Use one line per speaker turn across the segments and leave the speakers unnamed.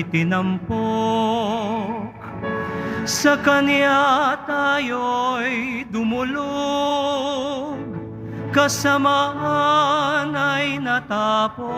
tinampok, sa Kanya tayo'y dumulog, kasamaan ay natapos.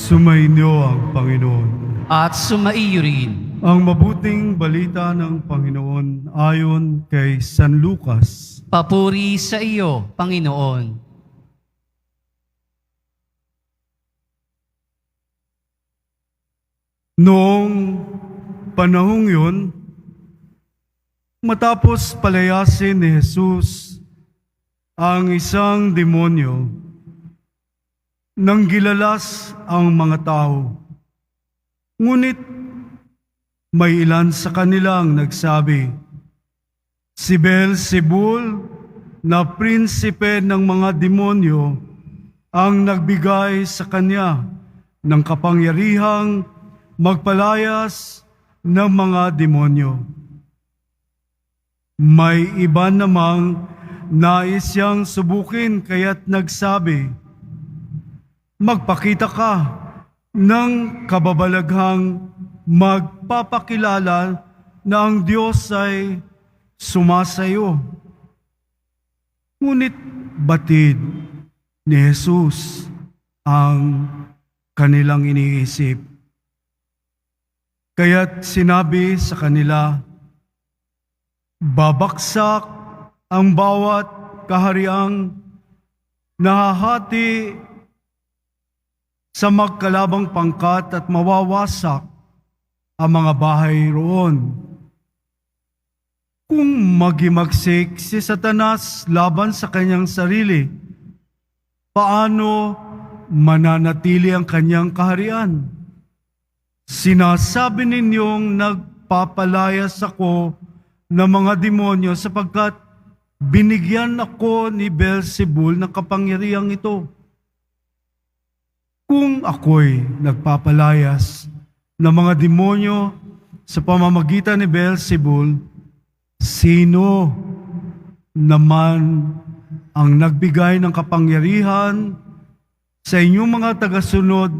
Sumainyo ang Panginoon.
At sumaiyo rin.
Ang mabuting balita ng Panginoon ayon kay San Lucas.
Papuri sa iyo, Panginoon.
Noong panahong yun, matapos palayasin ni Jesus ang isang demonyo, nanggilalas ang mga tao. Ngunit may ilan sa kanilang nagsabi, si Beelzebul na prinsipe ng mga demonyo ang nagbigay sa kanya ng kapangyarihang magpalayas ng mga demonyo. May iba namang nais siyang subukin kaya't nagsabi, magpakita ka ng kababalaghang magpapakilala na ang Diyos ay sumasayo. Ngunit batid ni Jesus ang kanilang iniisip. Kaya't sinabi sa kanila, babaksak ang bawat kahariang nahahati sa magkalabang pangkat at mawawasak ang mga bahay roon. Kung magimagsik si Satanas laban sa kanyang sarili, paano mananatili ang kanyang kaharian? Sinasabi ninyong nagpapalayas ako ng mga demonyo sapagkat binigyan ako ni Beelzebul ng kapangyarihang ito. Kung ako'y nagpapalayas ng mga demonyo sa pamamagitan ni Beelzebul, sino naman ang nagbigay ng kapangyarihan sa inyong mga tagasunod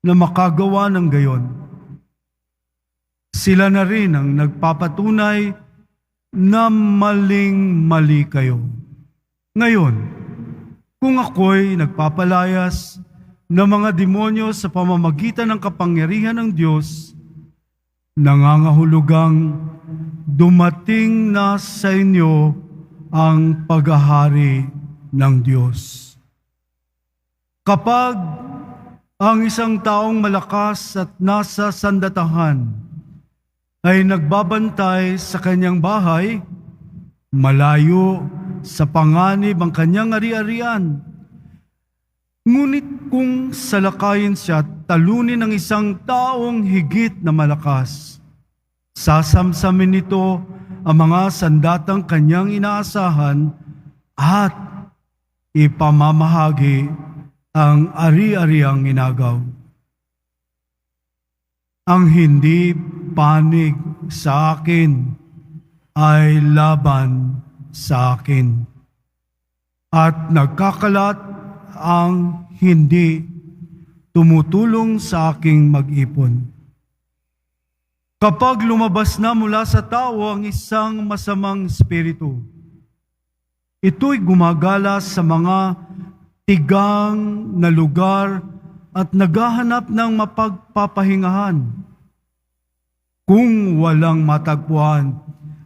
na makagawa ng gayon? Sila na rin ang nagpapatunay na maling-mali kayo. Ngayon, kung ako'y nagpapalayas ng mga demonyo sa pamamagitan ng kapangyarihan ng Diyos, nangangahulugang dumating na sa inyo ang paghahari ng Diyos. Kapag ang isang taong malakas at nasa sandatahan ay nagbabantay sa kanyang bahay, malayo sa panganib ang kanyang ari-arian. Ngunit kung salakayin siya at talunin ng isang taong higit na malakas, sasamsamin nito ang mga sandatang kanyang inaasahan at ipamamahagi ang ari-ariang inagaw. Ang hindi panig sa akin ay laban sa akin, at nagkakalat ang hindi tumutulong sa aking mag-ipon. Kapag lumabas na mula sa tao ang isang masamang espiritu, ito'y gumagala sa mga tigang na lugar at naghahanap ng mapagpapahingahan. Kung walang matagpuan,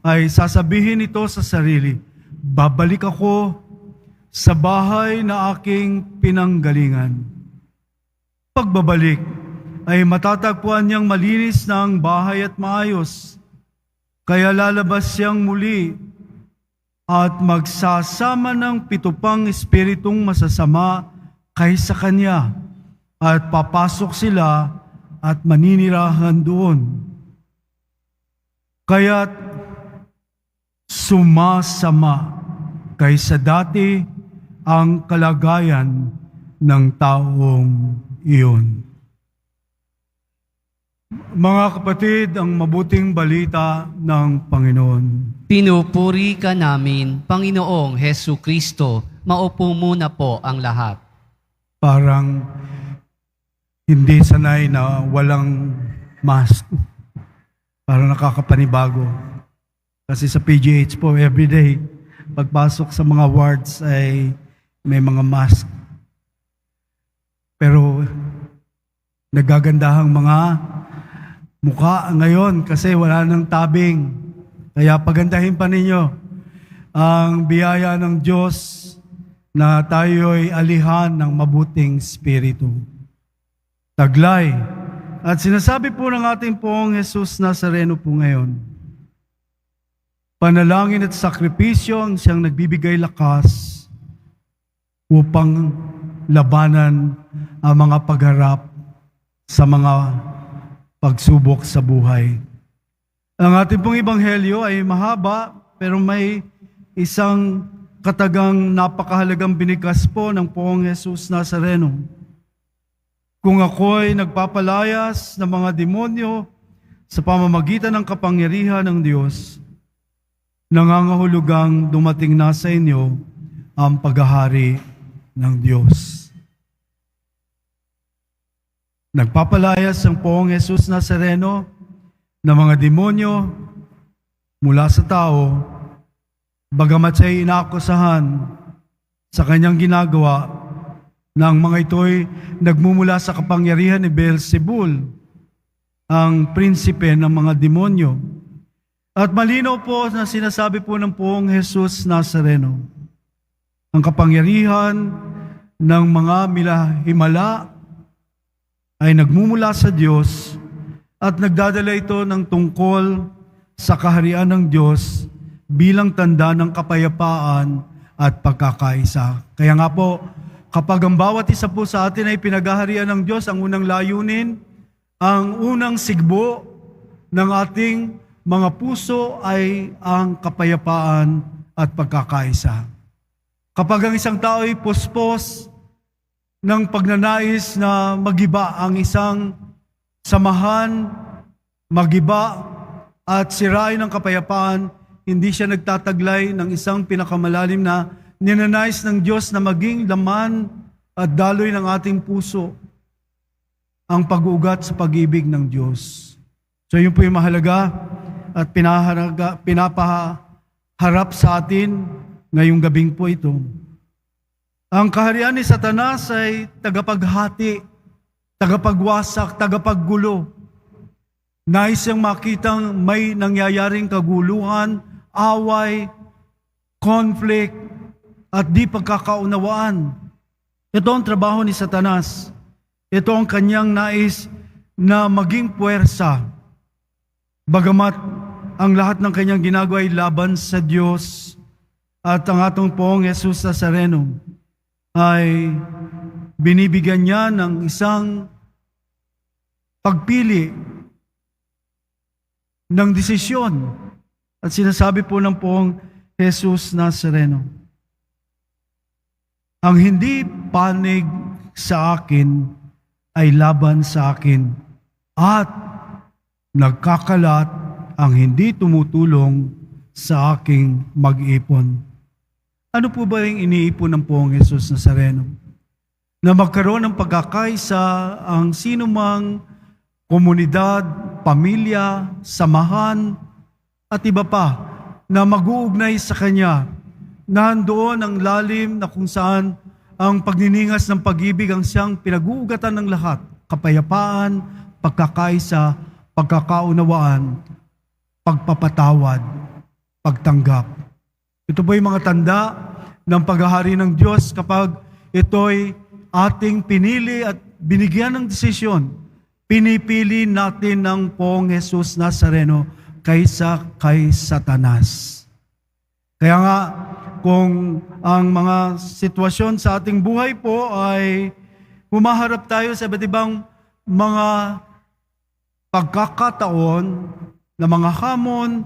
ay sasabihin ito sa sarili, babalik ako sa bahay na aking pinanggalingan. Pagbabalik, ay matatagpuan niyang malinis na ang bahay at maayos. Kaya lalabas siyang muli at magsasama ng 7 pang espiritong masasama kaysa kanya, at papasok sila at maninirahan doon. Kaya't sumasama kaysa dati ang kalagayan ng taong iyon. Mga kapatid, ang mabuting balita ng Panginoon.
Pinupuri ka namin, Panginoong Hesu Kristo. Maupo muna po ang lahat.
Parang hindi sanay na walang mask. Parang nakakapanibago. Kasi sa PGH po, everyday, pagpasok sa mga wards ay may mga mask. Pero nagagandahang mga mukha ngayon kasi wala nang tabing. Kaya pagandahin pa ninyo ang biyaya ng Diyos na tayo'y alihan ng mabuting spiritu. Taglay. At sinasabi po ng ating Poong Jesus Nazareno po ngayon, panalangin at sakripisyo ang siyang nagbibigay lakas upang labanan ang mga pagharap sa mga pagsubok sa buhay. Ang ating pong ebanghelyo ay mahaba, pero may isang katagang napakahalagang binigkas po ng Poong Jesus Nazareno. Kung ako'y nagpapalayas ng mga demonyo sa pamamagitan ng kapangyarihan ng Diyos, nangangahulugang dumating na sa inyo ang paghahari ng Diyos. Nagpapalayas ang Poong Jesus Nazareno ng mga demonyo mula sa tao, bagamat siya'y inaakusahan sa kanyang ginagawa na ang mga ito'y nagmumula sa kapangyarihan ni Beelzebul, ang prinsipe ng mga demonyo. At malinaw po na sinasabi po ng Poong Jesus Nazareno, ang kapangyarihan ng mga himala ay nagmumula sa Diyos at nagdadala ito ng tungkol sa kaharian ng Diyos bilang tanda ng kapayapaan at pagkakaisa. Kaya nga po, kapag ang bawat isa po sa atin ay pinaghaharian ng Diyos, ang unang layunin, ang unang sigbo ng ating mga puso ay ang kapayapaan at pagkakaisa. Kapag ang isang tao ay puspos ng pagnanais na magiba ang isang samahan, magiba at sirain ang kapayapaan, hindi siya nagtataglay ng isang pinakamalalim na ninanais ng Diyos na maging laman at daloy ng ating puso, ang pag-uugat sa pag-ibig ng Diyos. So yun po yung mahalaga at pinapaharap sa atin ngayong gabing po ito. Ang kaharian ni Satanas ay tagapaghati, tagapagwasak, tagapaggulo. Nais siyang makitang may nangyayaring kaguluhan, away, conflict, at di pagkakaunawaan. Ito ang trabaho ni Satanas. Ito ang kanyang nais na maging puwersa. Bagamat ang lahat ng kanyang ginagawa ay laban sa Diyos at ang atong Poong Jesus Nazareno ay binibigyan niya ng isang pagpili ng desisyon. At sinasabi po ng Poong Jesus Nazareno, ang hindi panig sa akin ay laban sa akin at nagkakalat ang hindi tumutulong sa aking mag-ipon. Ano po ba yung iniipon ng Poong Jesus Nazareno? Na magkaroon ng pagkakaisa ang sinumang komunidad, pamilya, samahan, at iba pa na mag-uugnay sa Kanya. Nandoon ang lalim na kung saan ang pagniningas ng pag-ibig ang siyang pinag-uugatan ng lahat. Kapayapaan, pagkakaisa, pagkakaunawaan, pagpapatawad, pagtanggap. Ito po yung mga tanda ng paghahari ng Diyos kapag ito'y ating pinili at binigyan ng desisyon. Pinipili natin ng Poong Jesus Nazareno kaysa kay Satanas. Kaya nga, kung ang mga sitwasyon sa ating buhay po ay humaharap tayo sa iba't ibang mga pagkakataon na mga hamon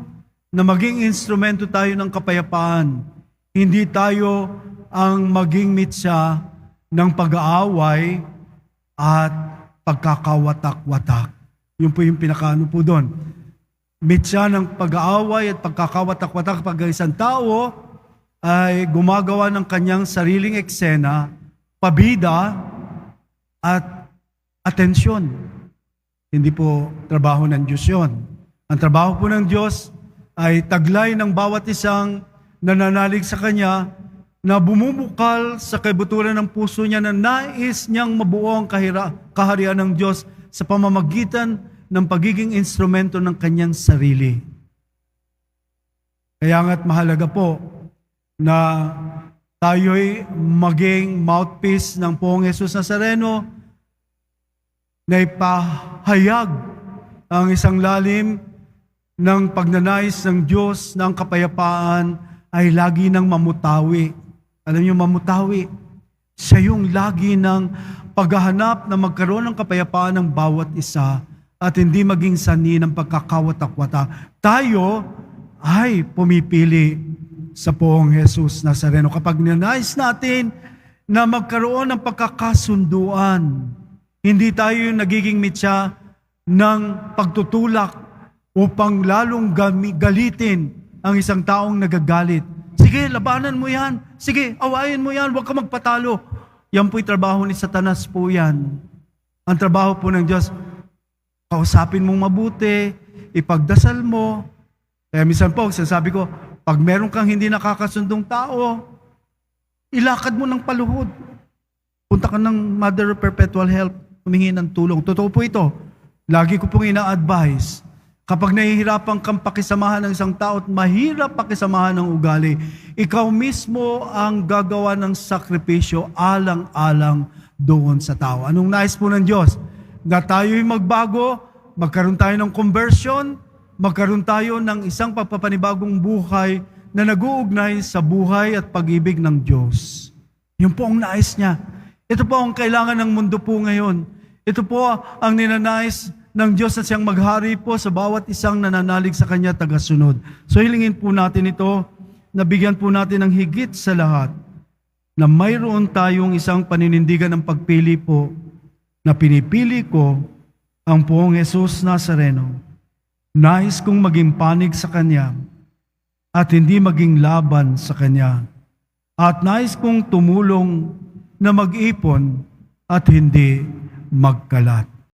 na maging instrumento tayo ng kapayapaan. Hindi tayo ang maging mitsa ng pag-aaway at pagkakawatak-watak. Yun po yung pinakaano po doon. Mitsa ng pag-aaway at pagkakawatak-watak pag isang tao ay gumagawa ng kanyang sariling eksena, pabida at atensyon. Hindi po trabaho ng Diyos yun. Ang trabaho po ng Diyos ay taglay ng bawat isang nananalig sa Kanya na bumubukal sa kaibuturan ng puso niya na nais niyang mabuo ang kaharian ng Diyos sa pamamagitan ng pagiging instrumento ng kanyang sarili. Kaya nga't mahalaga po na tayo'y maging mouthpiece ng Poong Jesus Nazareno na ipahayag ang isang lalim ng pagnanais ng Diyos na ang kapayapaan ay lagi nang mamutawi. Alam niyo, mamutawi. Siya yung lagi ng paghahanap na magkaroon ng kapayapaan ng bawat isa at hindi maging sanhi ng pagkakawatak-wata. Tayo ay pumipili sa Poong Jesus Nazareno. Kapag ninais natin na magkaroon ng pagkakasunduan, hindi tayo yung nagiging mitya ng pagtutulak upang lalong galitin ang isang taong nagagalit. Sige, labanan mo yan. Sige, awayin mo yan. Huwag ka magpatalo. Yan po'y trabaho ni Satanas po yan. Ang trabaho po ng Diyos, kausapin mong mabuti, ipagdasal mo. Kaya minsan po, sinasabi ko, pag meron kang hindi nakakasundong tao, ilakad mo ng paluhod. Punta ka ng Mother of Perpetual Help, humingi ng tulong. Totoo po ito. Lagi ko pong ina-advise, kapag nahihirapan kang pakisamahan ng isang tao at mahirap pakisamahan ng ugali, ikaw mismo ang gagawa ng sakripisyo alang-alang doon sa tao. Anong nais po ng Diyos? Na tayo'y magbago, magkaroon tayo ng conversion, magkaroon tayo ng isang pagpapanibagong buhay na nag-uugnay sa buhay at pag-ibig ng Diyos. Yun po ang nais niya. Ito po ang kailangan ng mundo po ngayon. Ito po ang ninanais ng Diyos na siyang maghari po sa bawat isang nananalig sa Kanya tagasunod. So hilingin po natin ito, nabigyan po natin ng higit sa lahat na mayroon tayong isang paninindigan ng pagpili po na pinipili ko ang Poong Jesus Nazareno. Nais kong maging panig sa Kanya at hindi maging laban sa Kanya. At nais kong tumulong na mag-ipon at hindi magkalat.